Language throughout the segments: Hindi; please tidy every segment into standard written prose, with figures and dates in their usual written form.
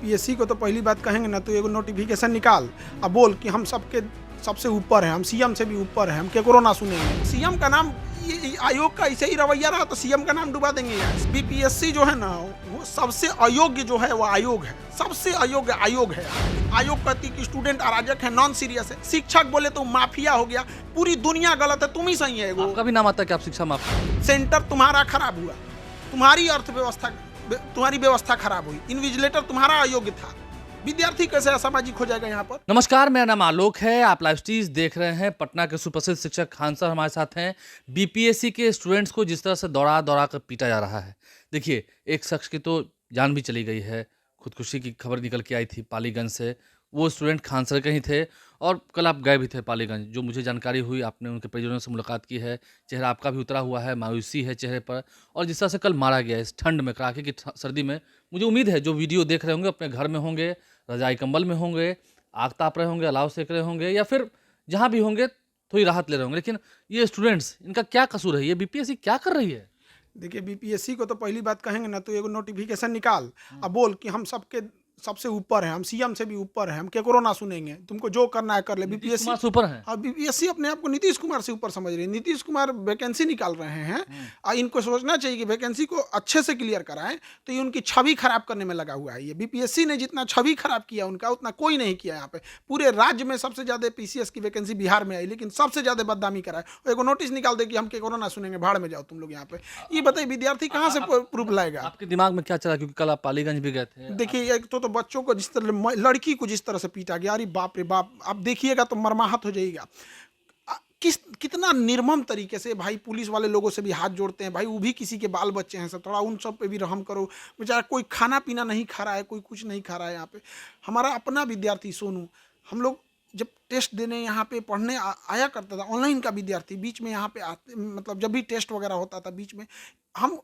बीपीएससी को तो पहली बात कहेंगे ना तो एगो नोटिफिकेशन निकाल अब बोल कि हम सबके सबसे ऊपर हैं, हम सीएम से भी ऊपर हैं, हम केकरो ना सुनेंगे। सीएम का नाम ये आयोग का ऐसे ही रवैया रहा तो सीएम का नाम डुबा देंगे यार। बीपीएससी जो है ना वो सबसे अयोग्य जो है वो आयोग है, सबसे अयोग्य आयोग है। आयोग कहती कि स्टूडेंट अराजक है, नॉन सीरियस है। शिक्षक बोले तो माफिया हो गया, पूरी दुनिया गलत है, तुम ही सही है। आपका भी नाम आता है कि आप शिक्षा माफिया? सेंटर तुम्हारा खराब हुआ, तुम्हारी अर्थव्यवस्था, तुम्हारी व्यवस्था खराब हुई, इन्विजिलेटर तुम्हारा अयोग्य था, विद्यार्थी कैसे असामाजिक हो जाएगा यहाँ पर। नमस्कार, मेरा नाम आलोक है, आप लाइव स्टीज देख रहे हैं। पटना के सुप्रसिद्ध शिक्षक खान सर हमारे साथ हैं। बीपीएससी के स्टूडेंट्स को जिस तरह से दौड़ा दौड़ा कर पीटा जा रहा है, देखिए एक शख्स की तो जान भी चली गई है, खुदकुशी की खबर निकल के आई थी पालीगंज से। वो स्टूडेंट खान सर के ही थे और कल आप गए भी थे पालीगंज। जो मुझे जानकारी हुई, आपने उनके परिजनों से मुलाकात की है, चेहरा आपका भी उतरा हुआ है, मायूसी है चेहरे पर। और जिस तरह से कल मारा गया इस ठंड में, कड़ाके की सर्दी में, मुझे उम्मीद है जो वीडियो देख रहे होंगे अपने घर में होंगे, रजाई कंबल में होंगे, आग ताप रहे होंगे, अलाव सेक रहे होंगे, या फिर जहाँ भी होंगे थोड़ी राहत ले रहे होंगे। लेकिन ये स्टूडेंट्स, इनका क्या कसूर है? ये बीपीएससी क्या कर रही है? देखिए बीपीएससी को तो पहली बात कहेंगे ना तो एगो नोटिफिकेशन निकाल अब बोल कि हम सबके सबसे ऊपर हैं, हम सीएम से भी ऊपर हैं, हम केकरो ना सुनेंगे, तुमको जो करना है कर ले। बीपीएससी कुमार सुपर है। अब बीपीएससी अपने आप को नीतीश कुमार से ऊपर समझ रही है। नीतीश कुमार वैकेंसी निकाल रहे हैं और इनको सोचना चाहिए कि वैकेंसी को अच्छे से क्लियर कराएं, तो ये उनकी छवि खराब करने में लगा हुआ है। ये बीपीएससी ने जितना छवि खराब किया उनका, उतना कोई नहीं किया। यहाँ पे पूरे राज्य में सबसे ज्यादा पीसीएस की वैकेंसी बिहार में आई, लेकिन सबसे ज्यादा बदनामी कराए। एगो नोटिस निकाल दे कि हम केकरो ना सुनेंगे, भाड़ में जाओ तुम लोग। यहाँ पे ये बताइए विद्यार्थी कहाँ से प्रूफ लाएगा? आपके दिमाग में क्या चला? क्योंकि कल आप पालीगंज भी गए थे। देखिए एक तो बच्चों को जिस तरह, लड़की को जिस तरह से पीटा गया, अरे बाप रे बाप, आप देखिएगा तो मर्माहत हो जाइएगा। कितना निर्मम तरीके से भाई पुलिस वाले लोगों से भी हाथ जोड़ते हैं। भाई वो भी किसी के बाल बच्चे हैं सब, थोड़ा उन सब पे भी रहम करो। बेचारा कोई खाना पीना नहीं खा रहा है, कोई कुछ नहीं खा रहा है। यहाँ पे हमारा अपना विद्यार्थी सोनू, हम लोग जब टेस्ट देने यहाँ पे पढ़ने आया करता था, ऑनलाइन का विद्यार्थी, बीच में यहाँ पे आते, मतलब जब भी टेस्ट वगैरह होता था बीच में हम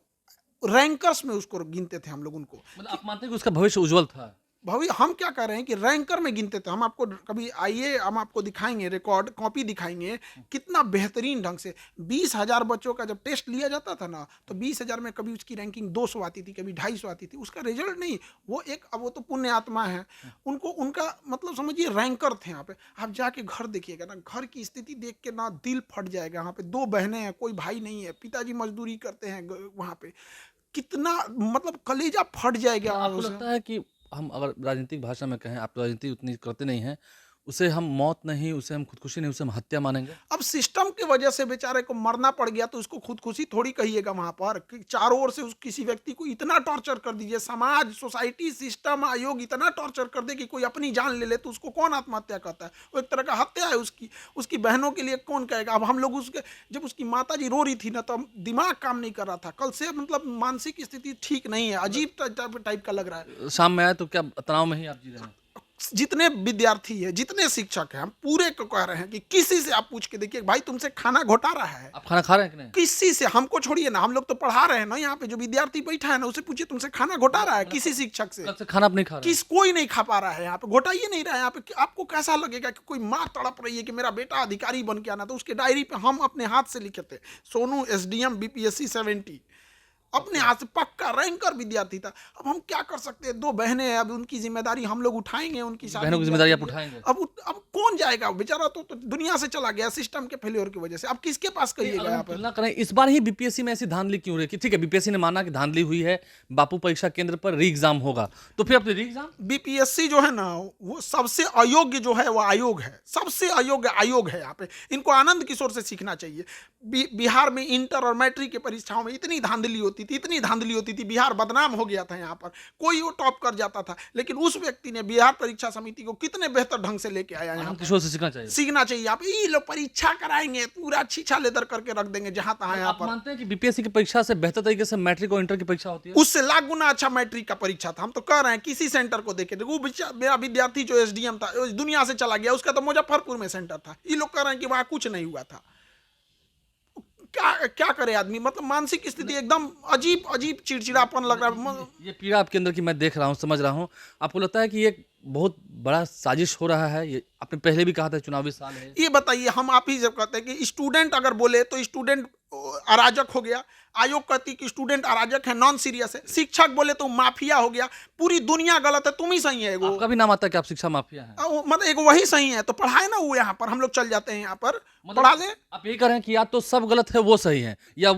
रैंकर्स में उसको गिनते थे हम लोग उनको। मतलब आप मानते हैं कि उसका भविष्य उज्जवल था? भाई हम क्या कर रहे हैं कि रैंकर में गिनते थे हम। आपको कभी आइए, हम आपको दिखाएंगे, रिकॉर्ड कॉपी दिखाएंगे कितना बेहतरीन ढंग से 20,000 बच्चों का जब टेस्ट लिया जाता था ना, तो 20,000 में कभी उसकी रैंकिंग 200 आती थी, कभी 250 आती थी। उसका रिजल्ट नहीं, वो एक, अब वो तो पुण्य आत्मा है, उनको उनका मतलब समझिए रैंकर थे। यहाँ पे आप जाके घर देखिएगा ना, घर की स्थिति देख के ना दिल फट जाएगा। यहाँ पे 2 बहनें हैं, कोई भाई नहीं है, पिताजी मजदूरी करते हैं वहाँ पे, कितना मतलब कलेजा फट जाएगा। आपको लगता है कि हम अगर राजनीतिक भाषा में कहें, आप तो राजनीति उतनी करते नहीं हैं, उसे हम मौत नहीं, उसे हम खुदकुशी नहीं, उसे हम हत्या मानेंगे? अब सिस्टम की वजह से बेचारे को मरना पड़ गया तो उसको खुदकुशी थोड़ी कहिएगा। वहां पर कि चारों ओर से उस किसी व्यक्ति को इतना टॉर्चर कर दीजिए, समाज, सोसाइटी, सिस्टम, आयोग इतना टॉर्चर कर दे कि कोई अपनी जान ले ले, तो उसको कौन आत्महत्या करता है? वो एक तरह का हत्या है उसकी। उसकी बहनों के लिए कौन कहेगा? अब हम लोग उसके, जब उसकी माता जी रो रही थी ना, तो दिमाग काम नहीं कर रहा था कल से, मतलब मानसिक स्थिति ठीक नहीं है, अजीब टाइप का लग रहा है। शाम में आए तो क्या तनाव में ही आप जी रहे हैं? जितने विद्यार्थी है, जितने शिक्षक हैं, हम पूरे को कह रहे हैं कि किसी से आप पूछ के देखिए, भाई तुमसे खाना घोटा रहा है? आप खाना खा रहे हैं कि नहीं? किसी से, हमको छोड़िए ना, हम लोग तो पढ़ा रहे हैं ना, यहाँ पे जो विद्यार्थी बैठा है ना, उसे पूछिए तुमसे खाना घोटा रहा है? किसी शिक्षक से? कल से खाना आप नहीं खा रहे हैं? कोई नहीं खा पा रहा है यहाँ पे, घोटाइए नहीं रहा है यहाँ पे। आपको कैसा लगेगा कि कोई माँ तड़प रही है कि मेरा बेटा अधिकारी बन के आना? तो उसके डायरी पे हम अपने हाथ से लिखे थे, सोनू एसडीएम बीपीएससी 70, अपने हाथ से, पक्का रैंकर विद्यार्थी था। अब हम क्या कर सकते हैं? 2 बहनें हैं, अब उनकी जिम्मेदारी हम लोग उठाएंगे, उनकी बहनों की जिम्मेदारी आप उठाएंगे? अब कौन जाएगा? बेचारा तो दुनिया से चला गया सिस्टम के फेलियर की वजह से। अब किसके पास कहिएगा? यहाँ पर तुलना करें, इस बार ही बीपीएससी में ऐसी धांधली क्यों रही? कि ठीक है, बीपीएससी ने माना कि धांधली हुई है, बापू परीक्षा केंद्र पर री एग्जाम होगा, तो फिर अपने री एग्जाम। बीपीएससी जो है ना वो सबसे अयोग्य जो है वो आयोग है, सबसे अयोग्य आयोग है। यहाँ पे इनको आनंद किशोर से सीखना चाहिए। बिहार में इंटर और मैट्रिक की परीक्षाओं में इतनी धांधली होती थी, इतनी धांधली होती थी, बिहार बदनाम हो गया था। यहाँ पर कोई वो टॉप कर जाता था, लेकिन उस व्यक्ति ने बिहार परीक्षा समिति को कितने बेहतर ढंग से लेके आया। यहाँ किशोर से सीखना चाहिए, सीखना चाहिए। आप ये लोग परीक्षा कराएंगे, पूरा छीछा लेदर करके रख देंगे जहां तहां। यहाँ पर मानते हैं कि बीपीएससी की परीक्षा से बेहतर तरीके से मैट्रिक और इंटर की परीक्षा होती है? उससे लाख गुना अच्छा मैट्रिक का परीक्षा था। हम तो कह रहे हैं किसी सेंटर को देखे, वो मेरा विद्यार्थी जो एसडीएम था दुनिया से चला गया, उसका तो मुजफ्फरपुर में सेंटर था। ये लोग कह रहे हैं कि वहां कुछ नहीं हुआ था। क्या करे आदमी? मतलब मानसिक स्थिति एकदम अजीब अजीब, चिड़चिड़ापन लग रहा है। ये पीड़ा आपके अंदर की मैं देख रहा हूँ, समझ रहा हूँ। आपको लगता है कि ये बहुत बड़ा साजिश हो रहा है? ये आपने पहले भी कहा था, चुनावी साल है। ये बताइए, हम आप ही जब कहते हैं कि स्टूडेंट अगर बोले तो स्टूडेंट अराजक हो गया, आयोग कहती कि स्टूडेंट अराजक है, नॉन सीरियस है, शिक्षक बोले तो माफिया हो गया, पूरी दुनिया गलत है, तुम ही सही है। वो आपका भी नाम आता है कि आप शिक्षा माफिया हैं। मतलब एक वही सही है तो पढ़ाए ना, वो यहाँ पर हम लोग चल जाते हैं, यहाँ पर मतलब पढ़ा दे। आप यही कह रहे हैं कि या तो सब गलत है वो सही है, या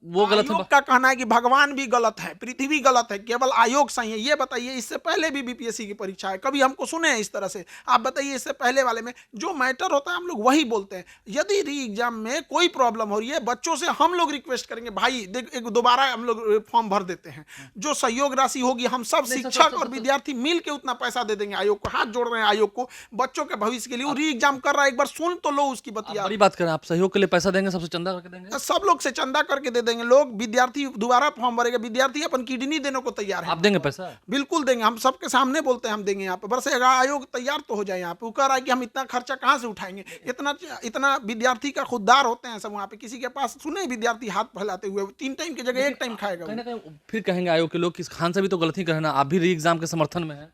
वो गलत है। आयोग का कहना है कि भगवान भी गलत है, पृथ्वी गलत है, केवल आयोग सही है। ये बताइए, इससे पहले भी बीपीएससी की परीक्षा है, कभी हमको सुने हैं इस तरह से? आप बताइए, इससे पहले वाले में जो मैटर होता है हम लोग वही बोलते हैं। यदि री एग्जाम में कोई प्रॉब्लम हो रही है, बच्चों से हम लोग रिक्वेस्ट करेंगे, भाई देख एक दोबारा हम लोग फॉर्म भर देते हैं, जो सहयोग राशि होगी हम सब शिक्षक और विद्यार्थी मिल के उतना पैसा दे देंगे आयोग को। हाथ जोड़ रहे हैं आयोग को, बच्चों के भविष्य के लिए। वो री एग्जाम कर रहा है, एक बार सुन तो लो उसकी बतिया। बड़ी बात करें, आप सहयोग के लिए पैसा देंगे, सबसे चंदा करके देंगे? सब लोग से चंदा करके दे देंगे लोग। विद्यार्थी दोबारा फॉर्म भरेगा, विद्यार्थी अपन किडनी देने को तैयार है। आप देंगे पैसा? बिल्कुल देंगे, हम सबके सामने बोलते हैं हम देंगे। यहाँ पे बस अगर आयोग तैयार तो हो जाए। यहाँ पे वो कह रहा है कि हम इतना खर्चा कहाँ से उठाएंगे, इतना विद्यार्थी का खुददार होते हैं सब वहाँ पे। किसी के पास सुने विद्यार्थी हाथ फैलाते हुए 3 टाइम की जगह 1 टाइम खाएगा। कहीं ना कहीं फिर कहेंगे आयोग के लोग कि खान से भी तो गलती करना, आप भी री एग्जाम के समर्थन में है।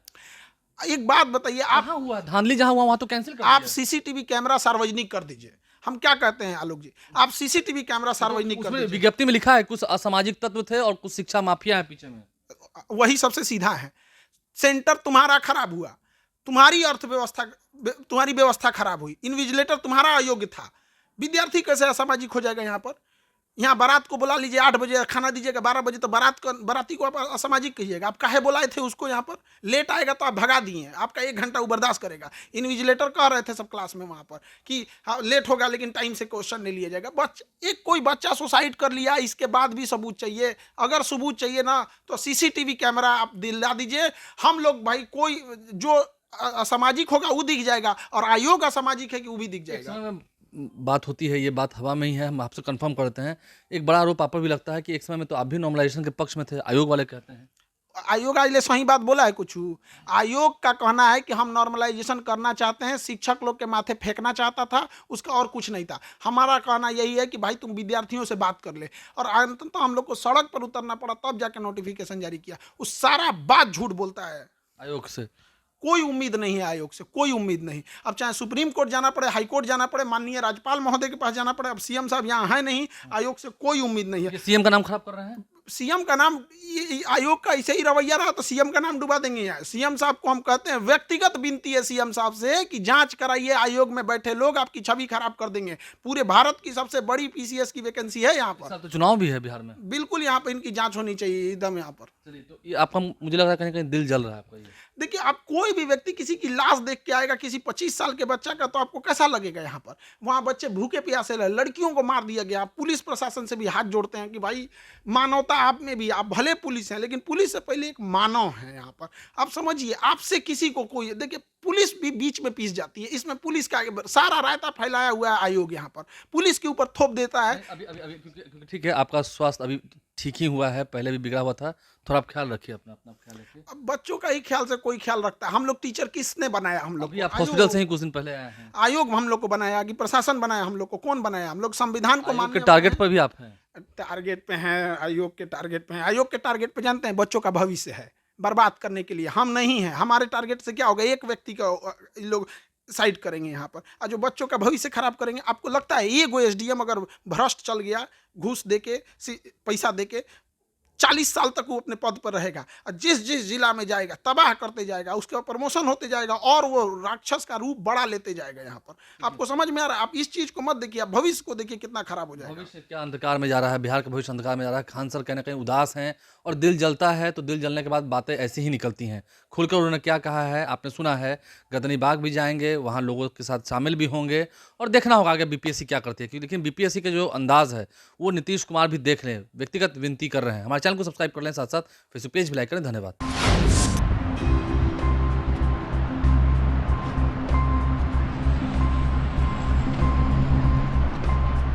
एक बात बताइए, आप कहाँ हुआ धांधली, जहाँ हुआ वहाँ तो कैंसिल कर आप दिया। सीसीटीवी कैमरा सार्वजनिक कर दीजिए। हम क्या कहते हैं आलोक जी, आप सीसीटीवी कैमरा सार्वजनिक कर उसमें दीजिए। विज्ञप्ति में लिखा है कुछ असामाजिक तत्व थे और कुछ शिक्षा माफिया है पीछे में। वही सबसे सीधा है। सेंटर तुम्हारा खराब हुआ, तुम्हारी अर्थव्यवस्था, तुम्हारी व्यवस्था खराब हुई, इन्विजिलेटर तुम्हारा अयोग्य था, विद्यार्थी कैसे असामाजिक हो जाएगा? यहाँ पर यहाँ बारात को बुला लीजिए, 8 बजे खाना दीजिएगा, 12 बजे तो बाराती को आप असामाजिक कहिएगा। आप काहे बुलाए थे उसको? यहाँ पर लेट आएगा तो आप भगा दिए, आपका 1 घंटा वो बर्दाश्त करेगा। इन्विजिलेटर कह रहे थे सब क्लास में वहाँ पर कि हाँ लेट होगा लेकिन टाइम से क्वेश्चन नहीं लिया जाएगा। एक कोई बच्चा सुसाइड कर लिया, इसके बाद भी सबूत चाहिए। अगर सबूत चाहिए ना तो सीसीटीवी कैमरा आप दिला दीजिए। हम लोग भाई, कोई जो असामाजिक होगा वो दिख जाएगा, और आयोग असामाजिक है कि वो भी दिख जाएगा। बात होती है, ये बात हवा में ही है, हम आपसे कंफर्म करते हैं। एक बड़ा आरोप आप पर भी लगता है कि एक समय में तो आप भी नॉर्मलाइजेशन के पक्ष में थे, आयोग वाले कहते हैं। आयोग आज ले सही बात बोला है कुछ? आयोग का कहना है कि हम नॉर्मलाइजेशन करना चाहते हैं, शिक्षक लोग के माथे फेंकना चाहता था, उसका और कुछ नहीं था। हमारा कहना यही है कि भाई तुम विद्यार्थियों से बात कर ले, और अंततः हम लोग को सड़क पर उतरना पड़ा तब जाके नोटिफिकेशन जारी किया। उस सारा बात झूठ बोलता है। आयोग से कोई उम्मीद नहीं है, आयोग से कोई उम्मीद नहीं। अब चाहे सुप्रीम कोर्ट जाना पड़े, हाई कोर्ट जाना पड़े, माननीय राज्यपाल महोदय के पास जाना पड़े, अब सीएम साहब यहाँ है नहीं, आयोग से कोई उम्मीद नहीं है। सीएम का नाम खराब कर रहे हैं। सीएम का नाम, आयोग का ऐसे ही रवैया रहा तो सीएम का नाम डुबा देंगे। यार सीएम साहब को हम कहते हैं, व्यक्तिगत विनती है सीएम साहब से कि जांच कराइए, आयोग में बैठे लोग आपकी छवि खराब कर देंगे। पूरे भारत की सबसे बड़ी पीसीएस की वैकेंसी है यहाँ पर। तो चुनाव भी है बिहार में, बिल्कुल यहाँ पर इनकी जांच होनी चाहिए एकदम यहाँ पर। चलिए, तो ये आपका, मुझे लग रहा है कहीं कहीं दिल जल रहा है आपका। ये देखिए, आप कोई भी व्यक्ति किसी की लाश देख के आएगा, किसी 25 साल के बच्चा का, तो आपको कैसा लगेगा? यहाँ पर वहाँ बच्चे भूखे प्यासे रहे, लड़कियों को मार दिया गया। पुलिस प्रशासन से भी हाथ जोड़ते हैं कि भाई मानवता आप में भी, आप भले पुलिस हैं लेकिन पुलिस से पहले एक मानव है यहाँ पर। आप समझिए, आपसे किसी को कोई, देखिए पुलिस भी बीच में पीस जाती है। इसमें पुलिस का सारा रायता फैलाया हुआ है आयोग, यहाँ पर पुलिस के ऊपर थोप देता है। अभी अभी अभी क्योंकि ठीक है, आपका स्वास्थ्य अभी ठीक ही हुआ है, पहले भी बिगड़ा हुआ था, थोड़ा आप ख्याल रखिए, अपना अपना ख्याल रखिए। अब बच्चों का ही ख्याल से कोई ख्याल रखता है? हम लोग टीचर किसने बनाया? हम लोग अभी आप हॉस्पिटल से ही कुछ दिन पहले आए हैं। आयोग हम लोग को बनाया कि प्रशासन बनाया? हम लोग को कौन बनाया? हम लोग संविधान को आयोग के मानने टारगेट पर भी आप हैं। टारगेट पे हैं, आयोग के टारगेट पे हैं। आयोग के टारगेट पे जानते हैं, बच्चों का भविष्य है बर्बाद करने के लिए। हम नहीं हैं। हमारे टारगेट से क्या होगा? एक व्यक्ति का लोग साइड करेंगे यहाँ पर, और जो बच्चों का भविष्य खराब करेंगे। आपको लगता है ये कोई एसडीएम अगर भ्रष्ट चल गया, घूस देके, पैसा देके, 40 साल तक वो अपने पद पर रहेगा, और जिस जिस जिला में जाएगा तबाह करते जाएगा, उसका प्रमोशन होते जाएगा, और वो राक्षस का रूप बड़ा लेते जाएगा यहाँ पर। आपको समझ में आ रहा है? आप इस चीज को मत देखिए, आप भविष्य को देखिए कितना खराब हो जाएगा। भविष्य क्या अंधकार में जा रहा है, बिहार का भविष्य अंधकार में जा रहा है। खान सर कहीं ना कहीं उदास हैं, और दिल जलता है तो दिल जलने के बाद बातें ऐसी ही निकलती हैं। खुलकर उन्होंने क्या कहा है आपने सुना है। गदनी बाग भी जाएंगे, वहाँ लोगों के साथ शामिल भी होंगे, और देखना होगा आगे बीपीएससी क्या करती है। क्योंकि लेकिन बीपीएससी के जो अंदाज है वो नीतीश कुमार भी देख लें, व्यक्तिगत विनती कर रहे हैं। हमारे चैनल को सब्सक्राइब कर लें, साथ साथ फेसबुक पेज भी लाइक करें। धन्यवाद।